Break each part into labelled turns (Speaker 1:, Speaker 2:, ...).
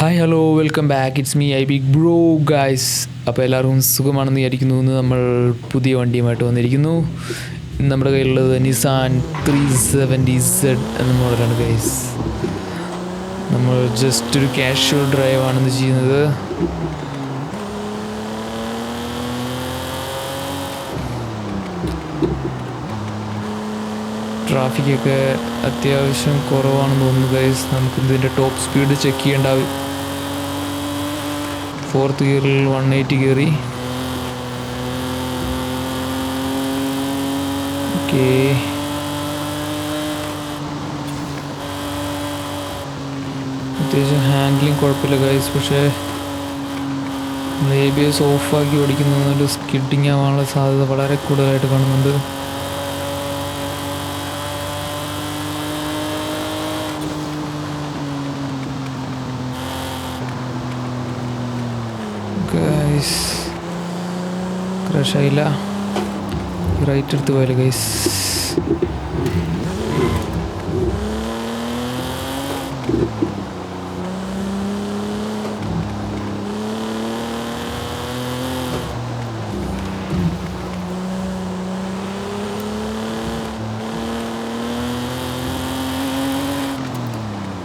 Speaker 1: Hi hello welcome back. It's me I big bro guys. അപ്പോൾ എല്ലാവർക്കും സുഖമാണെന്ന് വിചാരിക്കുന്നു. ഇന്ന് നമ്മൾ പുതിയ വണ്ടിയുമായിട്ട് വന്നിരിക്കുന്നു. നമ്മുടെ കയ്യിലുള്ളത് നിസാൻ 370Z എന്ന മോഡലാണ് ഗൈസ്. നമ്മൾ ജസ്റ്റ് ഒരു കാഷ്വൽ ഡ്രൈവാണെന്ന് ചെയ്യുന്നത്. ട്രാഫിക്കൊക്കെ അത്യാവശ്യം കുറവാണെന്ന് തോന്നുന്നു ഗൈസ്. നമുക്ക് ഇതിൻ്റെ ടോപ്പ് സ്പീഡ് ചെക്ക് ചെയ്യേണ്ട 4th ഗിയറിൽ 180 കയറി. ഓക്കെ, അത്യാവശ്യം ഹാൻഡ്ലിങ് കുഴപ്പമില്ല ഗൈസ്. പക്ഷേ നമ്മൾ ABS ഓഫാക്കി ഓടിക്കുന്നതുകൊണ്ട് സ്കിഡിങ് ആവാനുള്ള സാധ്യത വളരെ കൂടുതലായിട്ട് കാണുന്നുണ്ട്. ഗൈസ് ക്രാഷ് ആയില്ല, റൈറ്റ് എടുത്ത് പോയാലോ ഗൈസ്.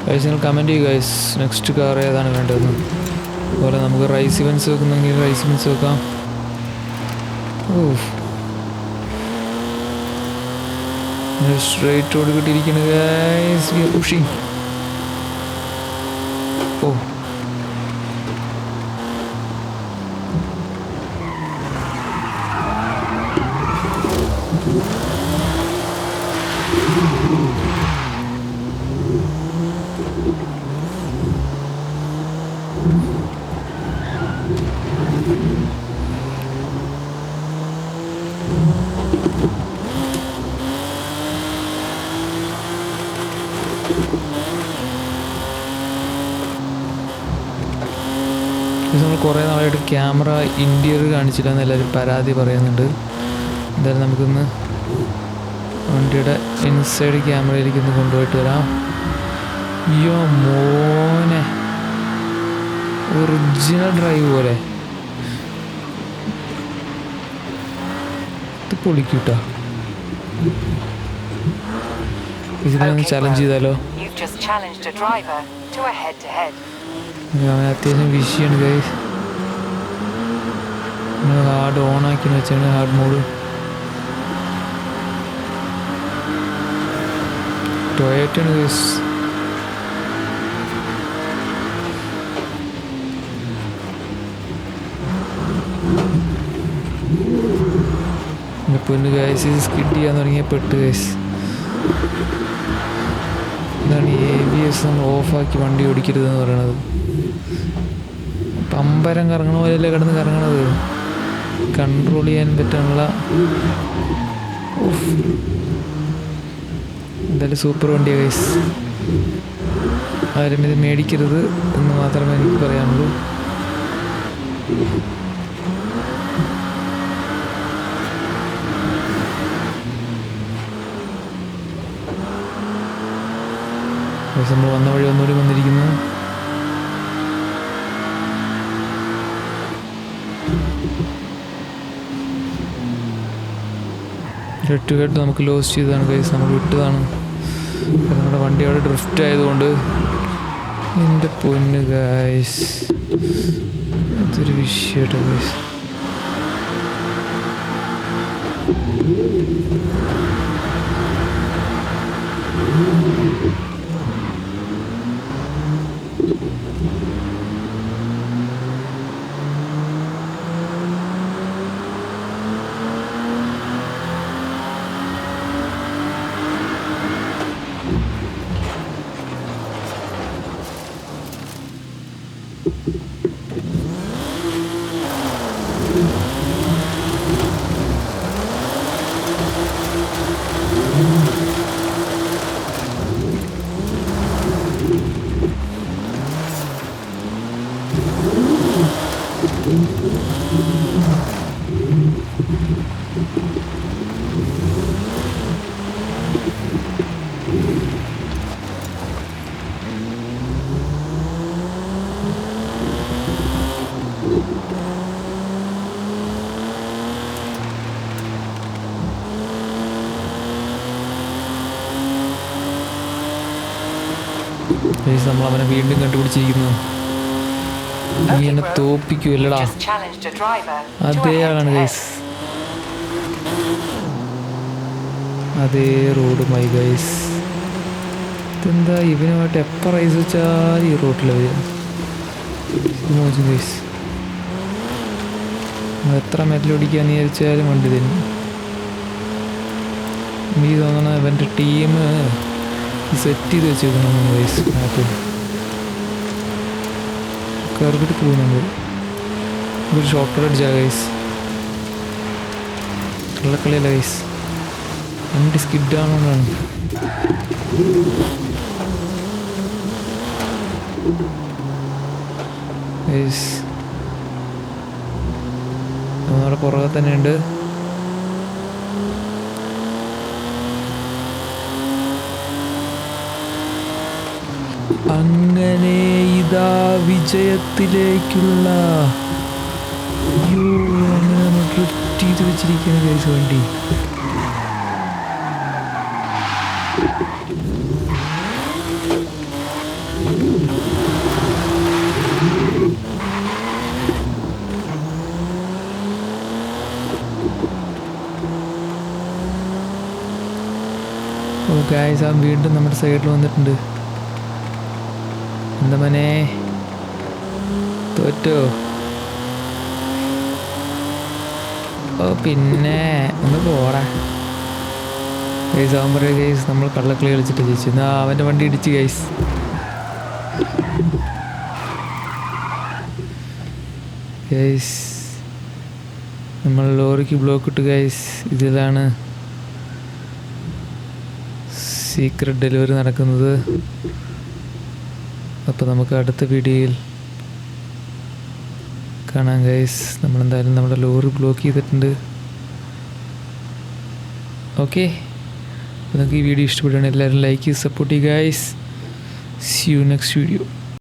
Speaker 1: ഗൈസ് നിങ്ങൾ കമൻറ്റ് ചെയ്യുക ഗൈസ്, നെക്സ്റ്റ് കാർ ഏതാണ് വേണ്ടതെന്ന്. അതുപോലെ നമുക്ക് റൈസ് ഇവൻസ് വെക്കുന്നെങ്കിൽ റൈസ് ഇവൻസ് വെക്കാം. സ്ട്രൈറ്റ് റോഡ് കിട്ടിയിരിക്കുന്നത് ഗൈസ്. We are pushing. ഓ നമ്മൾ കുറേ നാളായിട്ട് ക്യാമറ ഇൻറ്റീരിയർ കാണിച്ചില്ല എന്ന് എല്ലാവരും പരാതി പറയുന്നുണ്ട്. എന്തായാലും നമുക്കൊന്ന് വണ്ടിയുടെ ഇൻസൈഡ് ക്യാമറയിലേക്ക് ഒന്ന് കൊണ്ടുപോയിട്ട് വരാം. അയ്യോ മോനെ, ഒറിജിനൽ ഡ്രൈവ് പോലെ ഇത് പൊളിക്കൂട്ടാ. ഇതിനൊന്ന് ചലഞ്ച് ചെയ്താലോ? അത്യാവശ്യം വിഷയമാണ് ഗൈസ്. ഹാർഡ് ഓൺ ആക്കി വെച്ചാണ്, ഹാർഡ് മോഡ്. ടൊയോട്ടയാണ് ഗൈസ്. പൊന്ന് ഗൈസ്, സ്കിഡ് ചെയ്യാൻ തുടങ്ങിയ പെട്ട് ഗൈസ്. എന്താണ് ABS നമ്മൾ ഓഫാക്കി വണ്ടി ഓടിക്കരുതെന്ന് പറയണത്? പമ്പരം കറങ്ങണ പോലെയല്ലേ കിടന്ന് കറങ്ങണത്. കൺട്രോൾ ചെയ്യാൻ പറ്റാനുള്ള എന്തായാലും സൂപ്പർ വണ്ടിയാണ് ഗൈസ്. ആരും ഇത് മേടിക്കരുത് എന്ന് മാത്രമേ എനിക്ക് പറയാനുള്ളൂ. നമ്മൾ വന്ന വഴി ഒന്നുകൂടി വന്നിരിക്കുന്നു. ഹെഡ് ടു ഹെഡ് നമുക്ക് ലോസ് ചെയ്തതാണ് ഗൈസ്. നമ്മൾ വിട്ടതാണ്. നമ്മുടെ വണ്ടി അവിടെ ഡ്രിഫ്റ്റ് ആയതുകൊണ്ട്. എൻ്റെ പൊന്ന് ഗൈസ്, അതൊരു വിഷയട്ടോ ഗൈസ്. ഗൈസ് നമ്മൾ അവനെ വീണ്ടും കണ്ടുപിടിച്ചിരിക്കുന്നു. നീ എന്നെ തോപ്പിക്കുമല്ലടാ. അതേ ആളാണ് ഗൈസ്, അതേ റോഡുമായി ഗൈസ്. ഇതെന്താ ഇവനുമായിട്ട് എപ്പോൾ റൈസ് വെച്ചാൽ ഈ റോട്ടിൽ വരിക. മോശം ഗൈസ്, എത്ര മെറ്റലൊടിക്കാന്ന് വിചാരിച്ചാലും വണ്ടി തന്നെ. എനിക്ക് തോന്നണം ഇവൻ്റെ ടീം സെറ്റ് ചെയ്ത് വെച്ചേക്കണം ഗൈസ്. മാപ്പിൽ കയറിട്ട് പോകുന്നുണ്ട്. ഒരു ഷോർട്ട് അടിച്ചാൽ ഗൈസ്, കള്ളക്കളിയല്ല ഗൈസ്, വണ്ടി സ്കിഡാണെന്നാണ്. നമ്മുടെ പുറകെ തന്നെ ഉണ്ട്. അങ്ങനെ ഇതാ വിജയത്തിലേക്കുള്ള അങ്ങനെ നമ്മൾ ഡ്രിഫ്റ്റ് ചെയ്ത് വെച്ചിരിക്കുന്ന ഗൈസ് വണ്ടി. ഓ ഗൈസ്, ആ വീണ്ടും നമ്മുടെ സൈഡിൽ വന്നിട്ടുണ്ട്. എന്താ മനെ തോറ്റോ? ഓ പിന്നെ ഒന്ന് പോടാ ഗൈസ്. അവൻ പറയാം ഗൈസ് നമ്മൾ കള്ളക്കളി കളിച്ചിട്ട് ജയിച്ചു. എന്നാ അവൻ്റെ വണ്ടി ഇടിച്ച് ഗൈസ്. ഗൈസ് നമ്മൾ ലോറിക്ക് ബ്ലോക്ക് ഇട്ട് ഗൈസ്. ഇതിലാണ് സീക്രട്ട് ഡെലിവറി നടക്കുന്നത്. അപ്പോൾ നമുക്ക് അടുത്ത വീഡിയോയിൽ കാണാം ഗൈസ്. നമ്മളെന്തായാലും നമ്മുടെ ലോറി ബ്ലോക്ക് ചെയ്തിട്ടുണ്ട്. ഓക്കെ, അപ്പോൾ നിങ്ങൾക്ക് ഈ വീഡിയോ ഇഷ്ടപ്പെടുകയാണെങ്കിൽ എല്ലാവരും ലൈക്ക് ചെയ്ത് സപ്പോർട്ട് ചെയ്യുക guys. See you next video.